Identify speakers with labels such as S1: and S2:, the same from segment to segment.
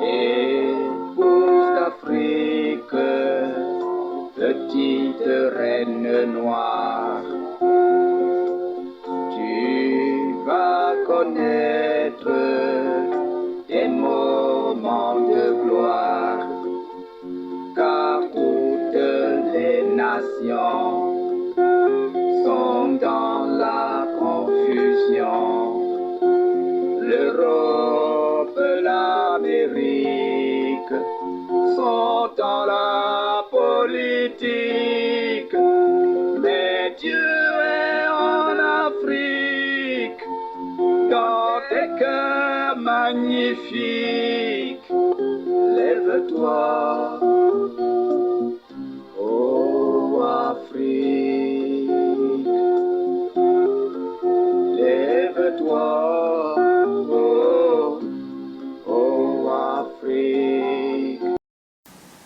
S1: Épouse d'Afrique, petite reine noire, tu vas connaître des moments de gloire, car toutes les nations sont dans la confusion. L'Europe, l'Amérique sont dans la politique, mais Dieu est en Afrique, dans tes cœurs magnifiques. Lève-toi, ô Afrique, lève-toi.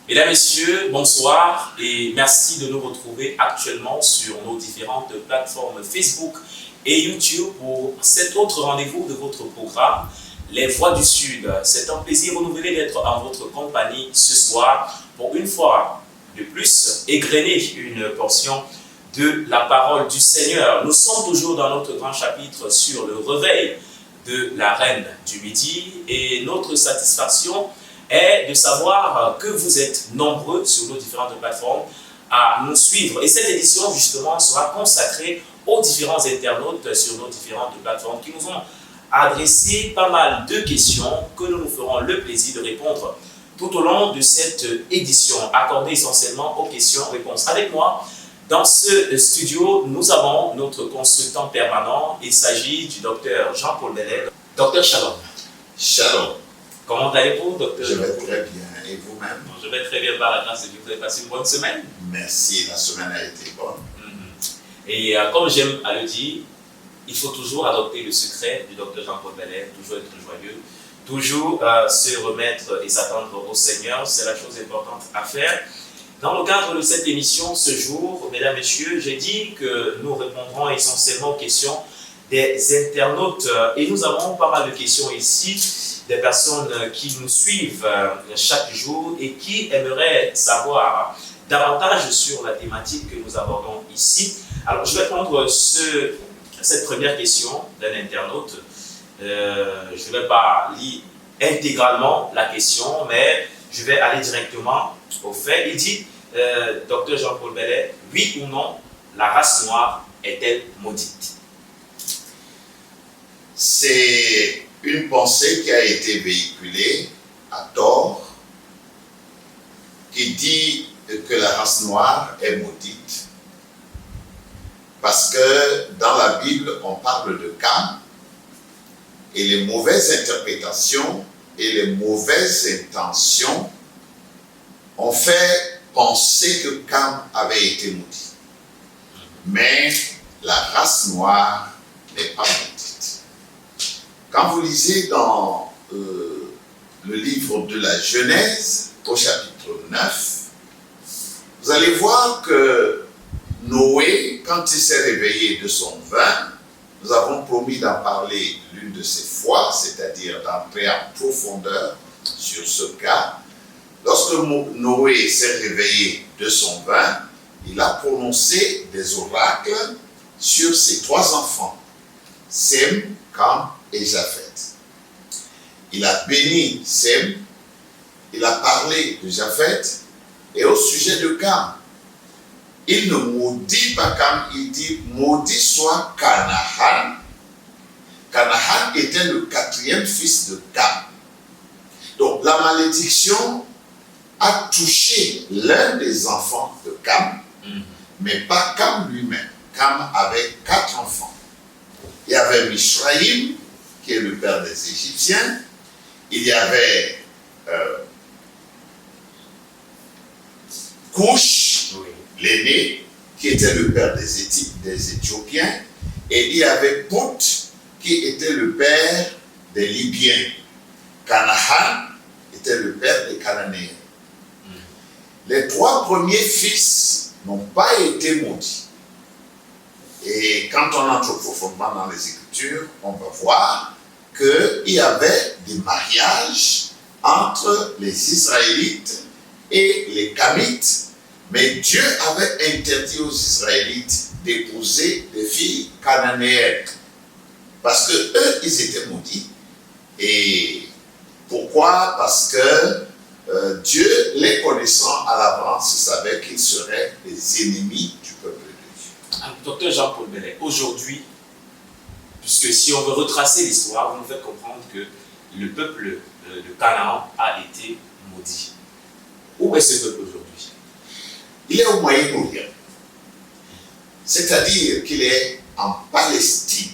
S2: Mesdames, Messieurs, bonsoir et merci de nous retrouver actuellement sur nos différentes plateformes Facebook et YouTube pour cet autre rendez-vous de votre programme, Les Voix du Sud. C'est un plaisir renouvelé d'être en votre compagnie ce soir pour une fois de plus égrener une portion de la parole du Seigneur. Nous sommes toujours dans notre grand chapitre sur le réveil de la Reine du Midi et notre satisfaction est de savoir que vous êtes nombreux sur nos différentes plateformes à nous suivre. Et cette édition, justement, sera consacrée aux différents internautes sur nos différentes plateformes qui nous ont adressé pas mal de questions que nous nous ferons le plaisir de répondre tout au long de cette édition, accordée essentiellement aux questions-réponses. Avec moi, dans ce studio, nous avons notre consultant permanent. Il s'agit du docteur Jean-Paul Bellet. Docteur Shalom.
S3: Shalom.
S2: Comment allez-vous, docteur?
S3: Je vais très bien. Et vous-même?
S2: Je vais très bien par la grâce de Dieu. Vous avez passé une bonne semaine?
S3: Merci, la semaine a été bonne.
S2: Et comme j'aime à le dire, il faut toujours adopter le secret du docteur Jean-Paul Bellet, toujours être joyeux, toujours se remettre et s'attendre au Seigneur. C'est la chose importante à faire. Dans le cadre de cette émission, ce jour, mesdames, messieurs, j'ai dit que nous répondrons essentiellement aux questions des internautes. Et nous avons pas mal de questions ici, des personnes qui nous suivent chaque jour et qui aimeraient savoir davantage sur la thématique que nous abordons ici. Alors, je vais prendre cette première question d'un internaute. Je ne vais pas lire intégralement la question, mais je vais aller directement au fait. Il dit, docteur Jean-Paul Bellet, oui ou non, la race noire est-elle maudite?
S3: C'est une pensée qui a été véhiculée à tort, qui dit que la race noire est maudite. Parce que dans la Bible, on parle de Cam, et les mauvaises interprétations et les mauvaises intentions ont fait penser que Cam avait été maudit. Mais la race noire n'est pas maudite. Quand vous lisez dans le livre de la Genèse, au chapitre 9, vous allez voir que Noé, quand il s'est réveillé de son vin, nous avons promis d'en parler l'une de ces fois, c'est-à-dire d'entrer en profondeur sur ce cas. Lorsque Noé s'est réveillé de son vin, il a prononcé des oracles sur ses trois enfants, Sem, Cam et Japheth. Il a béni Sem, il a parlé de Japheth, et au sujet de Cam, il ne maudit pas Cam, il dit maudit soit Canaan. Canaan était le quatrième fils de Cam. Donc la malédiction a touché l'un des enfants de Cam, mais pas Cam lui-même. Cam avait 4 enfants. Il y avait Mishraïm, qui est le père des Égyptiens. Il y avait Couche, l'aîné, qui était le père des Éthiopiens. Et il y avait Pout, qui était le père des Libyens. Canaan était le père des Cananéens. Les 3 premiers fils n'ont pas été maudits. Et quand on entre profondément dans les Écritures, on va voir qu'il y avait des mariages entre les Israélites et les Camites, mais Dieu avait interdit aux Israélites d'épouser des filles cananéennes, parce que eux, ils étaient maudits. Et pourquoi? Parce que Dieu, les connaissant à l'avance, savait qu'ils seraient les ennemis du peuple de Dieu.
S2: Docteur Jean-Paul Bellet, aujourd'hui, puisque si on veut retracer l'histoire, vous nous faites comprendre que le peuple de Canaan a été maudit. Où est ce peuple aujourd'hui?
S3: Il est au Moyen-Orient, c'est-à-dire qu'il est en Palestine.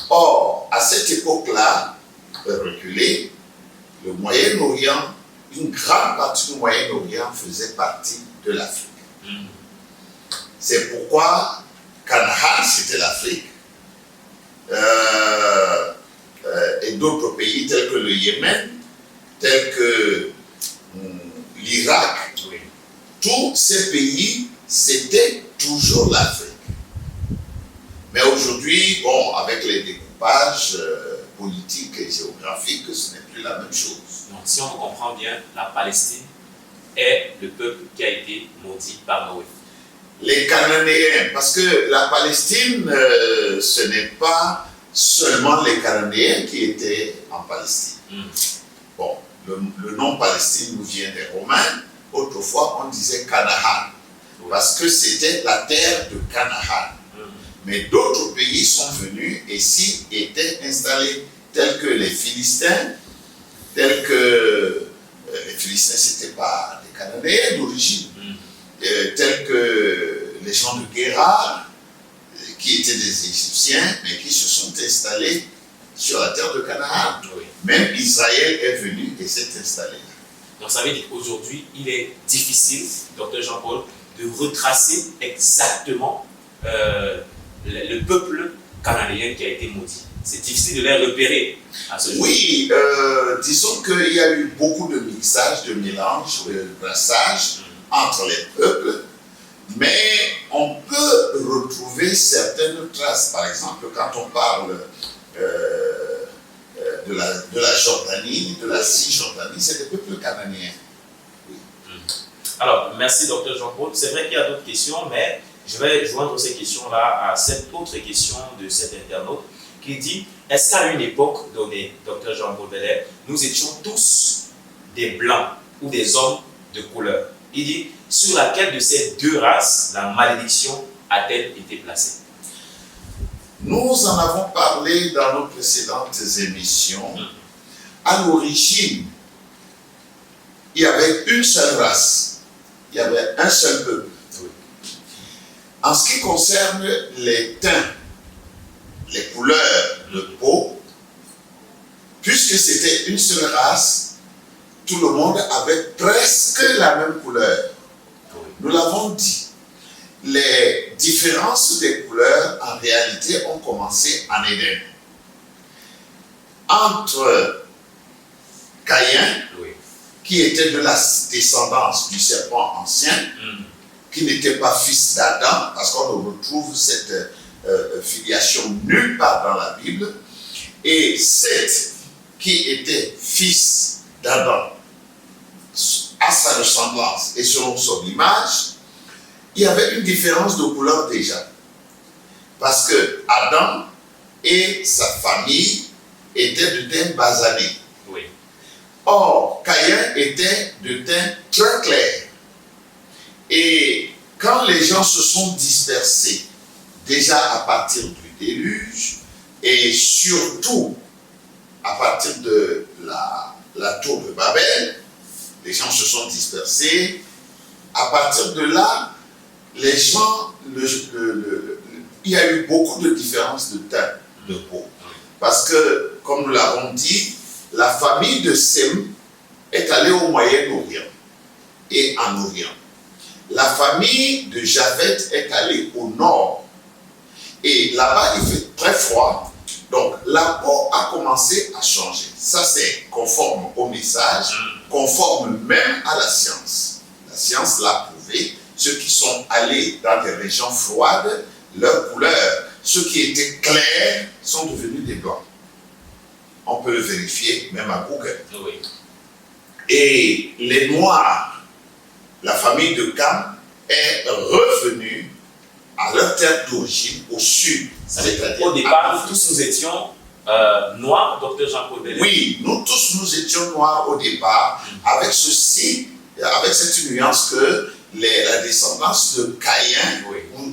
S3: Or, à cette époque-là, reculée, le Moyen-Orient, une grande partie du Moyen-Orient faisait partie de l'Afrique. C'est pourquoi Canaan, c'était l'Afrique, et d'autres pays tels que le Yémen, tels que l'Irak,
S2: Oui.
S3: tous ces pays, c'était toujours l'Afrique. Mais aujourd'hui, bon, avec les découpages politiques et géographiques, ce n'est plus la même chose.
S2: Donc, si on comprend bien, la Palestine est le peuple qui a été maudit par Noé.
S3: Les Cananéens, parce que la Palestine, ce n'est pas seulement les Cananéens qui étaient en Palestine. Bon, le nom Palestine nous vient des Romains. Autrefois, on disait Canaan, parce que c'était la terre de Canaan. Mais d'autres pays sont venus et s'y étaient installés, tels que les Philistins, tels que les Philistins, ce n'étaient pas des Cananéens d'origine, tels que les gens de Guérard, qui étaient des Égyptiens, mais qui se sont installés sur la terre de Canaan.
S2: Oui.
S3: Même Israël est venu et s'est installé là.
S2: Donc ça veut dire qu'aujourd'hui, il est difficile, docteur Jean-Paul, de retracer exactement le peuple cananéen qui a été maudit. C'est difficile de les repérer à ce jour.
S3: Oui, disons qu'il y a eu beaucoup de mixage, de mélange, de brassage entre les peuples, mais on peut retrouver certaines traces. Par exemple, quand on parle de la Jordanie, de la Cisjordanie, c'est des peuples cananéens. Oui.
S2: Alors, merci docteur Jean-Paul. C'est vrai qu'il y a d'autres questions, mais je vais joindre ces questions-là à cette autre question de cet internaute qui dit: est-ce qu'à une époque donnée, docteur Jean-Paul Bellet, nous étions tous des blancs ou des hommes de couleur? Il dit: sur laquelle de ces deux races la malédiction a-t-elle été placée?
S3: Nous en avons parlé dans nos précédentes émissions. À l'origine, il y avait une seule race, il y avait un seul peuple. En ce qui concerne les teints, les couleurs de peau, puisque c'était une seule race, tout le monde avait presque la même couleur. Nous l'avons dit. Les différences des couleurs, en réalité, ont commencé en Éden. Entre Caïn, qui était de la descendance du serpent ancien, qui n'était pas fils d'Adam, parce qu'on retrouve cette filiation nulle part dans la Bible, et Seth, qui était fils d'Adam, à sa ressemblance et selon son image, il y avait une différence de couleur déjà. Parce que Adam et sa famille étaient de teint basané.
S2: Oui.
S3: Or, Caïn était de teint très clair. Et quand les gens se sont dispersés, déjà à partir du déluge, et surtout à partir de la tour de Babel, les gens se sont dispersés. À partir de là, les gens, il y a eu beaucoup de différences de teint de peau. Parce que, comme nous l'avons dit, la famille de Sem est allée au Moyen-Orient et en Orient. La famille de Japhet est allée au nord. Et là-bas, il fait très froid. Donc, la peau a commencé à changer. Ça, c'est conforme au message, conforme même à la science. La science l'a prouvé. Ceux qui sont allés dans des régions froides, leur couleur, ceux qui étaient clairs sont devenus des blancs. on peut le vérifier même à Google.
S2: Oui.
S3: Et les Noirs, la famille de Cam, est revenue à leur terre d'origine au sud.
S2: Au départ, nous tous nous étions noirs, docteur Jean-Paul Belley.
S3: Oui, nous tous nous étions noirs au départ, avec ceci, avec cette nuance que la descendance de Caïn,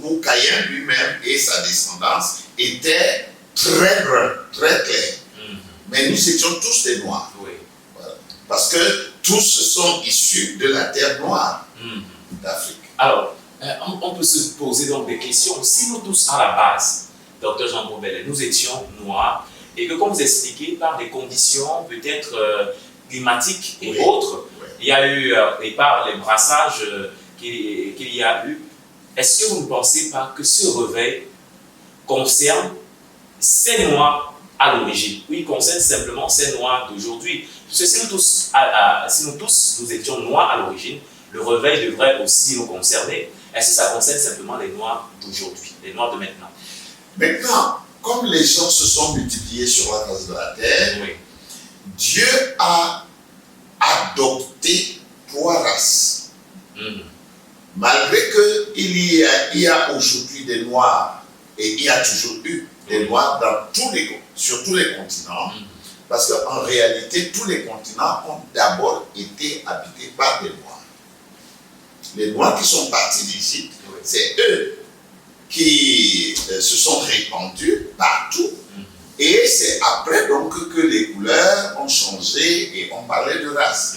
S3: ou Caïn lui-même et sa descendance, étaient très bruns, très clairs. Mais nous étions tous des noirs. Voilà. Parce que tous sont issus de la terre noire d'Afrique.
S2: Alors, on peut se poser donc des questions. Si nous tous, à la base, docteur Jean-Paul Belley, nous étions noirs, et que, comme vous expliquez, par des conditions peut-être climatiques et autres, il y a eu, et par les brassages qu'il y a eu, est-ce que vous ne pensez pas que ce réveil concerne ces Noirs à l'origine? Oui, il concerne simplement ces Noirs d'aujourd'hui. Parce que si nous tous nous étions Noirs à l'origine, le réveil devrait aussi nous concerner. Est-ce que ça concerne simplement les Noirs d'aujourd'hui, les Noirs de maintenant?
S3: Maintenant, comme les gens se sont multipliés sur la face de la terre, Dieu a adopté 3 races. Malgré qu'il y a aujourd'hui des Noirs, et il y a toujours eu des Noirs sur tous les continents, parce qu'en réalité, tous les continents ont d'abord été habités par des Noirs. Les Noirs qui sont partis d'Égypte, c'est eux qui se sont répandus partout. Et c'est après donc que les couleurs ont changé et on parlait de races.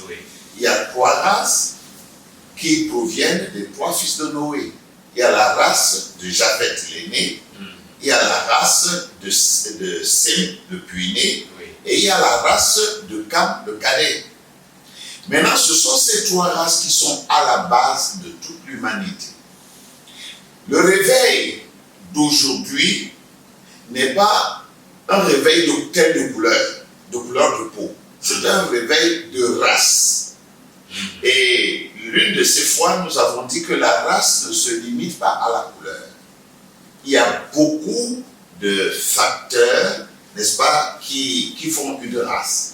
S3: Il y a 3 races qui proviennent des 3 fils de Noé. Il y a la race de Japheth l'aîné, il y a la race de Sem le puîné, et il y a la race de Cam le cadet. Maintenant, ce sont ces 3 races qui sont à la base de toute l'humanité. Le réveil d'aujourd'hui n'est pas un réveil de couleur de peau. C'est un réveil de race. Et l'une de ces fois, nous avons dit que la race ne se limite pas à la couleur. Il y a beaucoup de facteurs, n'est-ce pas, qui font une race.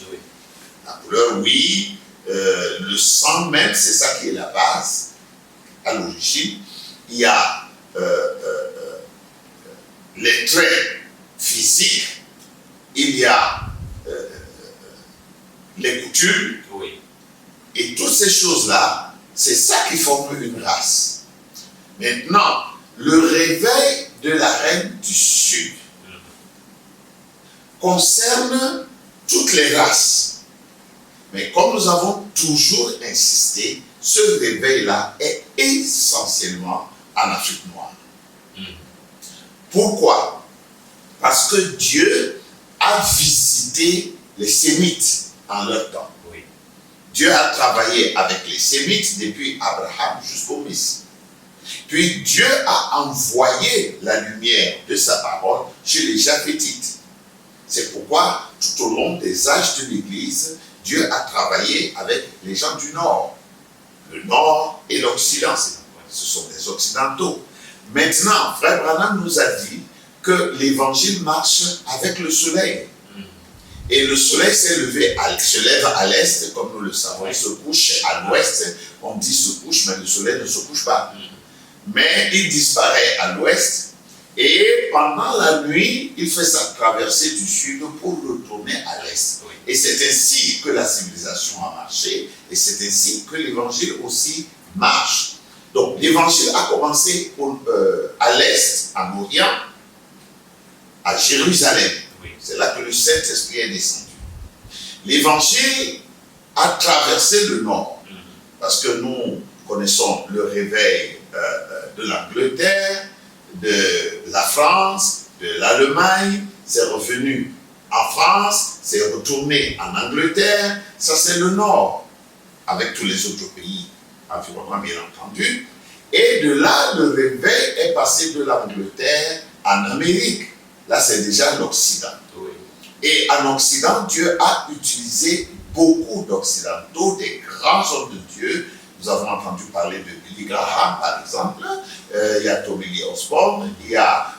S3: La couleur, oui. Le sang même, c'est ça qui est la base. À l'origine, il y a les traits physiques, il y a les coutumes, et toutes ces choses-là, c'est ça qui forme une race. Maintenant, le réveil de la reine du Sud concerne toutes les races. Mais comme nous avons toujours insisté, ce réveil-là est essentiellement en Afrique noire. Pourquoi? Parce que Dieu a visité les Sémites en leur temps. Dieu a travaillé avec les Sémites depuis Abraham jusqu'au Messie. Puis Dieu a envoyé la lumière de sa parole chez les Japhétites. C'est pourquoi tout au long des âges de l'Église, Dieu a travaillé avec les gens du Nord. Le Nord et l'Occident, ce sont des Occidentaux. Maintenant, Frère Branham nous a dit que l'Évangile marche avec le soleil. Et le soleil se lève à l'est, comme nous le savons, il se couche à l'ouest. On dit se couche, mais le soleil ne se couche pas. Mais il disparaît à l'ouest. Et pendant la nuit, il fait sa traversée du sud pour retourner à l'est. Et c'est ainsi que la civilisation a marché. Et c'est ainsi que l'évangile aussi marche. Donc l'évangile a commencé à l'est, en Orient, à Jérusalem. C'est là que le Saint-Esprit est descendu. L'évangile a traversé le nord. Parce que nous connaissons le réveil de l'Angleterre, de la France, de l'Allemagne, c'est revenu en France, c'est retourné en Angleterre, ça c'est le nord, avec tous les autres pays environnants bien entendu. Et de là, le réveil est passé de l'Angleterre en Amérique. Là, c'est déjà l'Occident. Et en Occident, Dieu a utilisé beaucoup d'Occidentaux, des grands hommes de Dieu. Nous avons entendu parler de Billy Graham, par exemple. Il y a Tommy Lee Osborne, il y a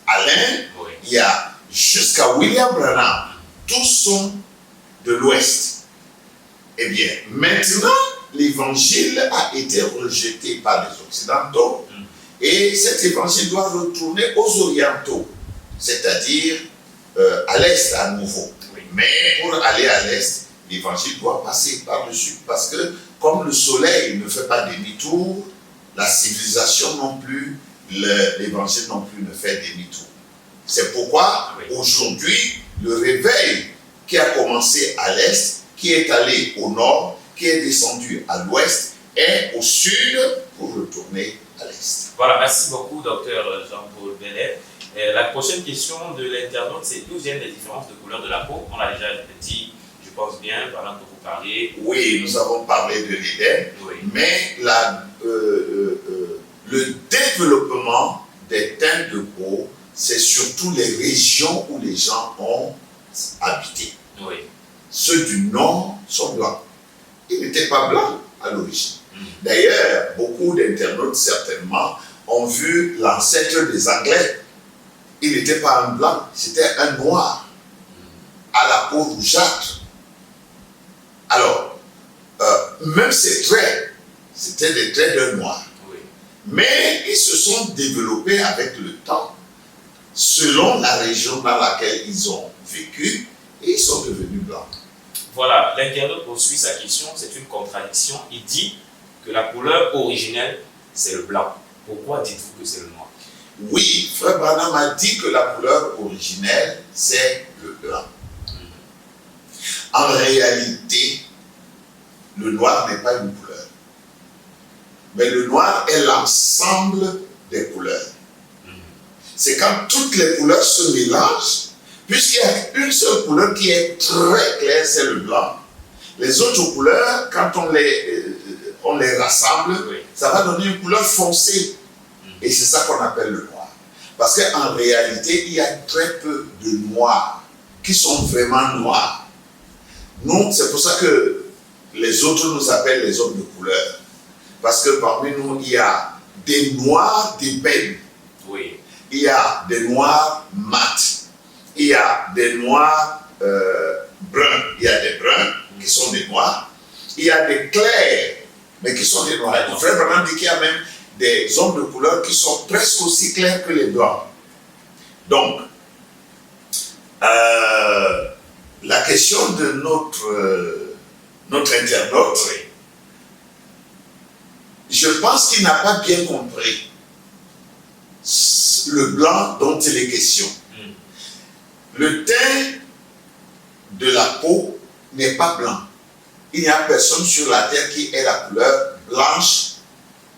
S3: Alain, il y a jusqu'à William Branham, tous sont de l'Ouest. Eh bien, maintenant, l'évangile a été rejeté par les Occidentaux et cet évangile doit retourner aux Orientaux, c'est-à-dire à l'Est à nouveau. Mais pour aller à l'Est, l'évangile doit passer par-dessus parce que comme le soleil ne fait pas demi-tour, la civilisation non plus, l'évangile non plus ne fait demi-tour. C'est pourquoi aujourd'hui, le réveil qui a commencé à l'Est, qui est allé au nord, qui est descendu à l'ouest, est au sud pour retourner à l'est.
S2: Voilà, merci beaucoup, docteur Jean-Paul Bellet. La prochaine question de l'internaute, c'est d'où viennent les différences de couleur de la peau? On l'a déjà dit, je pense bien, pendant que vous parliez.
S3: Oui, nous avons parlé de l'Éden, mais le développement des teintes de peau, c'est surtout les régions où les gens ont habité.
S2: Oui.
S3: Ceux du nord sont blancs. Ils n'étaient pas blancs à l'origine. D'ailleurs, beaucoup d'internautes certainement ont vu l'ancêtre des Anglais. Il n'était pas un blanc, c'était un noir à la peau rougeâtre. Alors, même ses traits, c'était des traits d'un noir.
S2: Oui.
S3: Mais ils se sont développés avec le temps, selon la région dans laquelle ils ont vécu, et ils sont devenus blancs.
S2: Voilà, l'internaute poursuit sa question, c'est une contradiction. Il dit que la couleur originelle, c'est le blanc. Pourquoi dites-vous que c'est le noir?
S3: Oui, Frère Branham a dit que la couleur originelle, c'est le blanc. En réalité, le noir n'est pas une couleur. Mais le noir est l'ensemble des couleurs. C'est quand toutes les couleurs se mélangent, puisqu'il y a une seule couleur qui est très claire, c'est le blanc. Les autres couleurs, quand on les rassemble, ça va donner une couleur foncée. Et c'est ça qu'on appelle le noir. Parce qu'en réalité, il y a très peu de noirs qui sont vraiment noirs. Nous, c'est pour ça que les autres nous appellent les hommes de couleur. Parce que parmi nous, il y a des noirs d'ébène.
S2: Oui.
S3: Il y a des noirs mat. Il y a des noirs bruns. Il y a des bruns qui sont des noirs. Il y a des clairs, mais qui sont des noirs. Le frère Branham dit qu'il y a même des hommes de couleur qui sont presque aussi clairs que les blancs. Donc, la question de notre internaute, je pense qu'il n'a pas bien compris le blanc dont il est question. Le teint de la peau n'est pas blanc. Il n'y a personne sur la terre qui ait la couleur blanche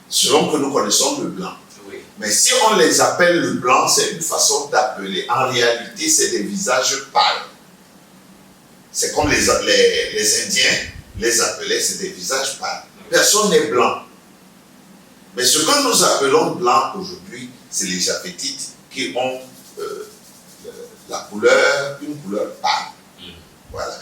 S3: selon que nous connaissons le blanc.
S2: Oui.
S3: Mais si on les appelle le blanc, c'est une façon d'appeler. En réalité, c'est des visages pâles. C'est comme les Indiens les appelaient, c'est des visages pâles. Personne n'est blanc. Mais ce que nous appelons blanc aujourd'hui, c'est les Japhétites qui ont une couleur pâle. Voilà.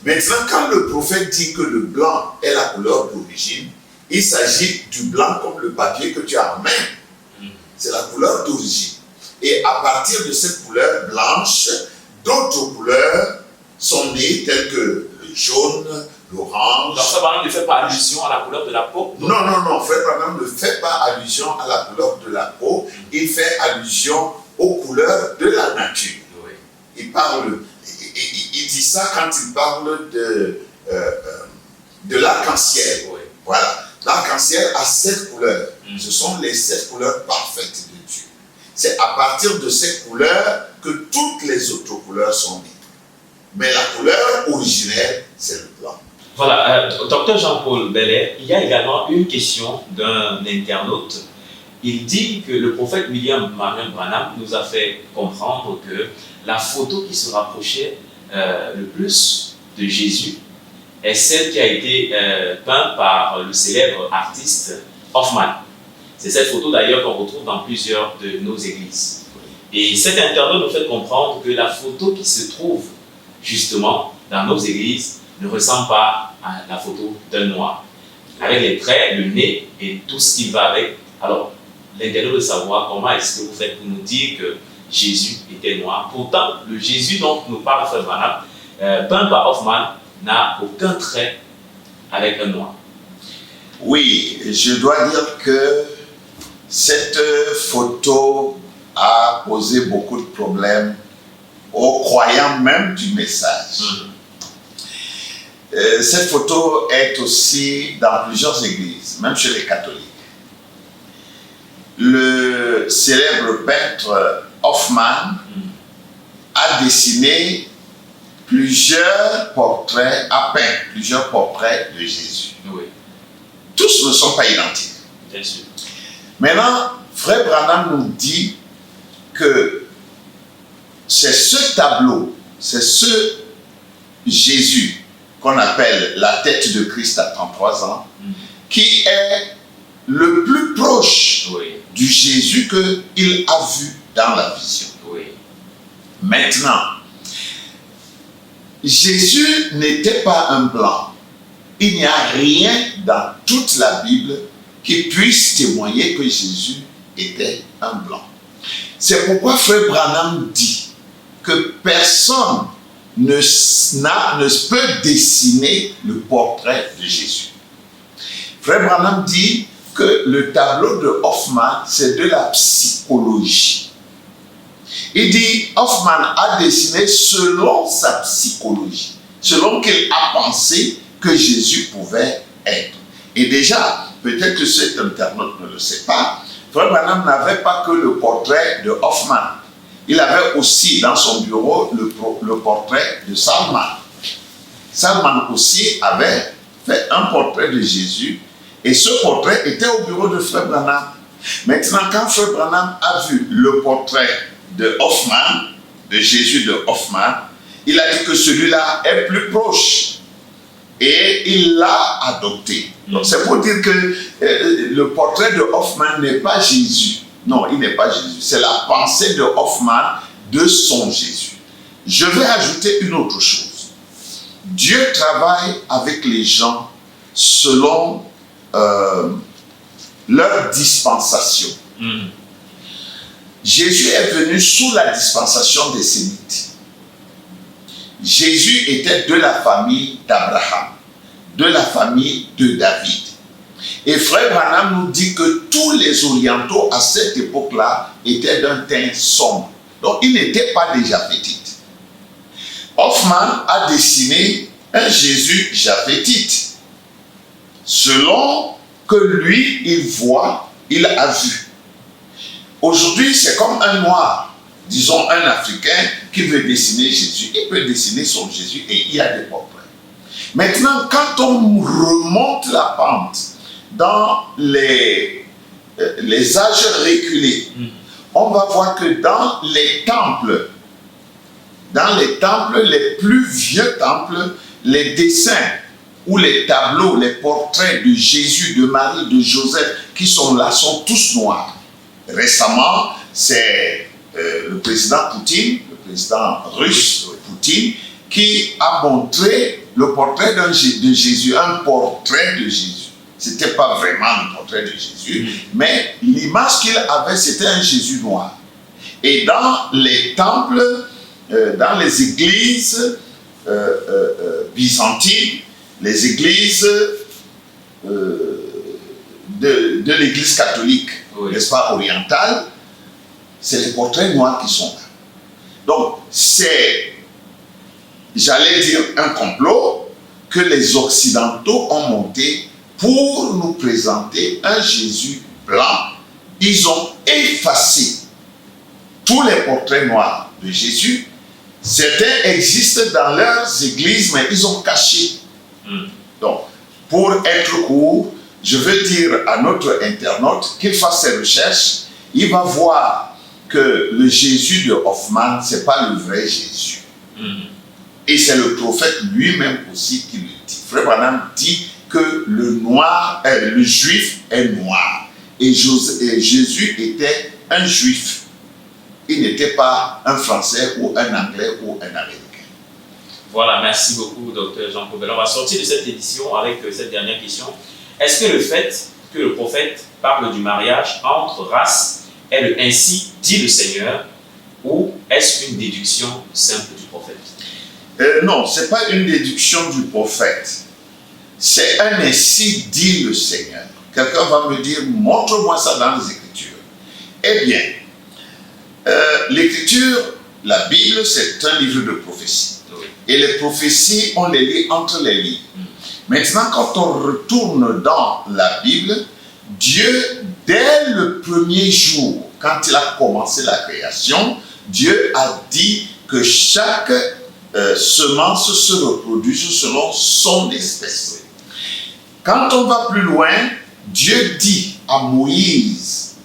S3: Maintenant, quand le prophète dit que le blanc est la couleur d'origine, il s'agit du blanc comme le papier que tu as en main. C'est la couleur d'origine. Et à partir de cette couleur blanche, d'autres couleurs sont nées, telles que le jaune, l'orange.
S2: Donc, Frère Branham ne fait pas allusion à la couleur de la peau?
S3: Non. Frère Branham ne fait pas allusion à la couleur de la peau. Il fait allusion aux couleurs de la nature.
S2: Oui.
S3: Il dit ça quand il parle de l'arc-en-ciel.
S2: Oui.
S3: Voilà. L'arc-en-ciel a 7 couleurs. Ce sont les 7 couleurs parfaites de Dieu. C'est à partir de ces couleurs que toutes les autres couleurs sont nées. Mais la couleur originelle, c'est le blanc.
S2: Voilà, docteur Jean-Paul Bellet, il y a également une question d'un internaute. Il dit que le prophète William Marion Branham nous a fait comprendre que la photo qui se rapprochait le plus de Jésus est celle qui a été peinte par le célèbre artiste Hoffman. C'est cette photo d'ailleurs qu'on retrouve dans plusieurs de nos églises. Et cet internaute nous fait comprendre que la photo qui se trouve justement dans nos églises ne ressemble pas à la photo d'un noir. Avec les traits, le nez et tout ce qui va avec. Alors, l'internaute de savoir comment est-ce que vous faites pour nous dire que Jésus était noir. Pourtant, le Jésus dont nous parle Frère Branham, peint par Hoffman, n'a aucun trait avec un noir.
S3: Oui, je dois dire que cette photo a posé beaucoup de problèmes aux croyants même du message. Cette photo est aussi dans plusieurs églises, même chez les catholiques. Le célèbre peintre Hoffman a dessiné plusieurs portraits, a peint plusieurs portraits de Jésus.
S2: Oui.
S3: Tous ne sont pas identiques.
S2: Bien sûr.
S3: Maintenant, Frère Branham nous dit que c'est ce tableau, c'est ce Jésus qu'on appelle la tête de Christ à 33 ans, qui est le plus proche du Jésus qu'il a vu dans la vision.
S2: Oui.
S3: Maintenant, Jésus n'était pas un blanc. Il n'y a rien dans toute la Bible qui puisse témoigner que Jésus était un blanc. C'est pourquoi Frère Branham dit que personne ne peut dessiner le portrait de Jésus. Frère Branham dit que le tableau de Hoffman, c'est de la psychologie. Il dit, Hoffman a dessiné selon sa psychologie, selon qu'il a pensé que Jésus pouvait être. Et déjà, peut-être que cet internaute ne le sait pas, Frère Branham n'avait pas que le portrait de Hoffman. Il avait aussi dans son bureau le portrait de Salman. Salman aussi avait fait un portrait de Jésus et ce portrait était au bureau de Frère Branham. Maintenant, quand Frère Branham a vu le portrait de Hoffman, de Jésus de Hoffman, il a dit que celui-là est plus proche et il l'a adopté. Donc c'est pour dire que le portrait de Hoffman n'est pas Jésus. Non, il n'est pas Jésus. C'est la pensée de Hoffman de son Jésus. Je vais ajouter une autre chose. Dieu travaille avec les gens selon leur dispensation. Jésus est venu sous la dispensation des Sémites. Jésus était de la famille d'Abraham, de la famille de David. Et Frère Branham nous dit que tous les orientaux à cette époque-là étaient d'un teint sombre. Donc ils n'étaient pas des japhétites. Hoffman a dessiné un Jésus japhétite. Selon que lui, il voit, il a vu. Aujourd'hui, c'est comme un noir, disons un Africain qui veut dessiner Jésus. Il peut dessiner son Jésus et il y a des portraits. Maintenant, quand on remonte la pente dans les âges reculés, on va voir que dans les temples, les plus vieux temples, les dessins ou les tableaux, les portraits de Jésus, de Marie, de Joseph qui sont là sont tous noirs. Récemment, c'est le président Poutine, le président russe Poutine, qui a montré le portrait de Jésus, un portrait de Jésus. Ce n'était pas vraiment le portrait de Jésus, mais l'image qu'il avait, c'était un Jésus noir. Et dans les temples, dans les églises byzantines, les églises de l'église catholique, n'est-ce pas, orientale, c'est les portraits noirs qui sont là. Donc, c'est, j'allais dire, un complot que les Occidentaux ont monté pour nous présenter un Jésus blanc. Ils ont effacé tous les portraits noirs de Jésus. Certains existent dans leurs églises, mais ils ont caché. Donc, pour être court, je veux dire à notre internaute qu'il fasse ses recherches. Il va voir que le Jésus de Hoffman, ce n'est pas le vrai Jésus. Et c'est le prophète lui-même aussi qui le dit. Frère Branham dit que le juif est noir. Et Jésus était un juif. Il n'était pas un Français ou un Anglais ou un Américain.
S2: Voilà, merci beaucoup, Dr. Jean Paul. On va sortir de cette édition avec cette dernière question. Est-ce que le fait que le prophète parle du mariage entre races est le ainsi dit le Seigneur, ou est-ce une déduction simple du prophète?
S3: Non, ce n'est pas une déduction du prophète. C'est un ainsi dit le Seigneur. Quelqu'un va me dire, montre-moi ça dans les Écritures. Eh bien, l'Écriture, la Bible, c'est un livre de prophéties. Et les prophéties, on les lit entre les lignes. Maintenant, quand on retourne dans la Bible, Dieu, dès le premier jour, quand il a commencé la création, Dieu a dit que chaque semence se reproduise selon son espèce. Quand on va plus loin, Dieu dit à Moïse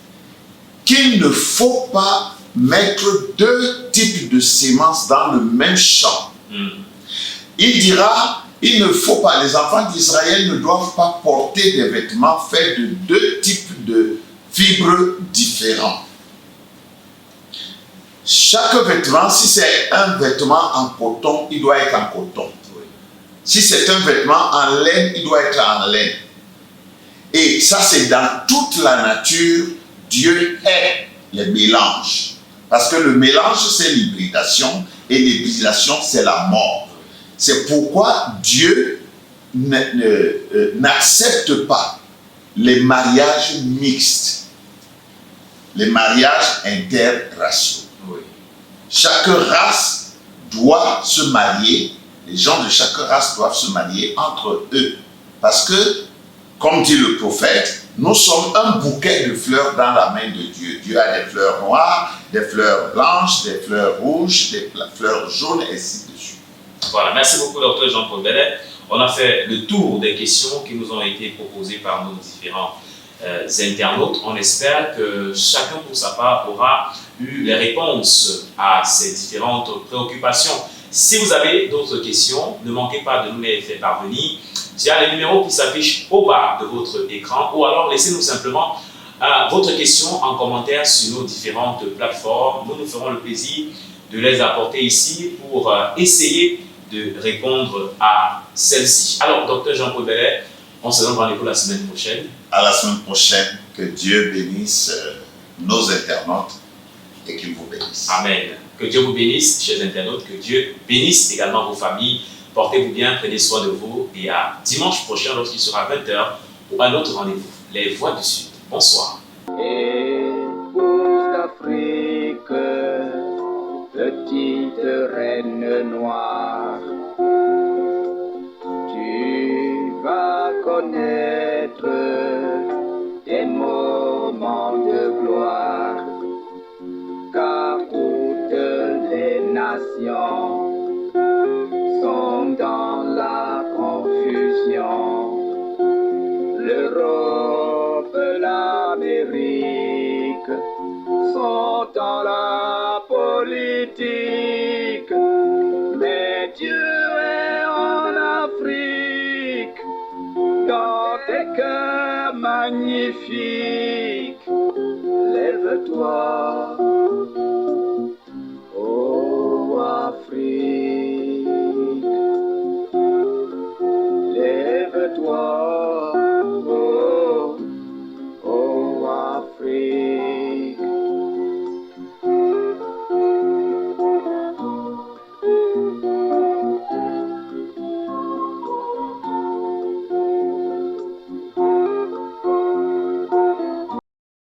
S3: qu'il ne faut pas mettre deux types de semences dans le même champ. Il dira, il ne faut pas, les enfants d'Israël ne doivent pas porter des vêtements faits de deux types de fibres différents. Chaque vêtement, si c'est un vêtement en coton, il doit être en coton. Si c'est un vêtement en laine, il doit être en laine. Et ça, c'est dans toute la nature, Dieu hait les mélanges. Parce que le mélange, c'est l'hybridation, et l'hybridation, c'est la mort. C'est pourquoi Dieu n'accepte pas les mariages mixtes, les mariages interraciaux. Chaque race doit se marier, les gens de chaque race doivent se marier entre eux. Parce que, comme dit le prophète, nous sommes un bouquet de fleurs dans la main de Dieu. Dieu a des fleurs noires, des fleurs blanches, des fleurs rouges, des fleurs jaunes, et ainsi de suite.
S2: Voilà, merci beaucoup, Dr. Jean-Paul Bellet. On a fait le tour des questions qui nous ont été proposées par nos différents internautes. On espère que chacun pour sa part aura eu les réponses à ces différentes préoccupations. Si vous avez d'autres questions, ne manquez pas de nous les faire parvenir. Il y a les numéros qui s'affichent au bas de votre écran, ou alors laissez-nous simplement votre question en commentaire sur nos différentes plateformes. Nous nous ferons le plaisir de les apporter ici pour essayer de répondre à celle-ci. Alors, Dr. Jean-Paul Bellet, on se donne rendez-vous la semaine prochaine.
S3: À la semaine prochaine, que Dieu bénisse nos internautes et qu'il vous bénisse.
S2: Amen. Que Dieu vous bénisse, chers internautes, que Dieu bénisse également vos familles. Portez-vous bien, prenez soin de vous et à dimanche prochain lorsqu'il sera 20h pour un autre rendez-vous. Les Voix du Sud. Bonsoir.
S1: Épouse d'Afrique, petite reine noire, tu vas connaître tes moments de gloire, car toutes les nations sont dans la confusion. L'Europe, l'Amérique sont dans la politique, mais Dieu est en Afrique, dans tes cœurs magnifiques. Lève-toi.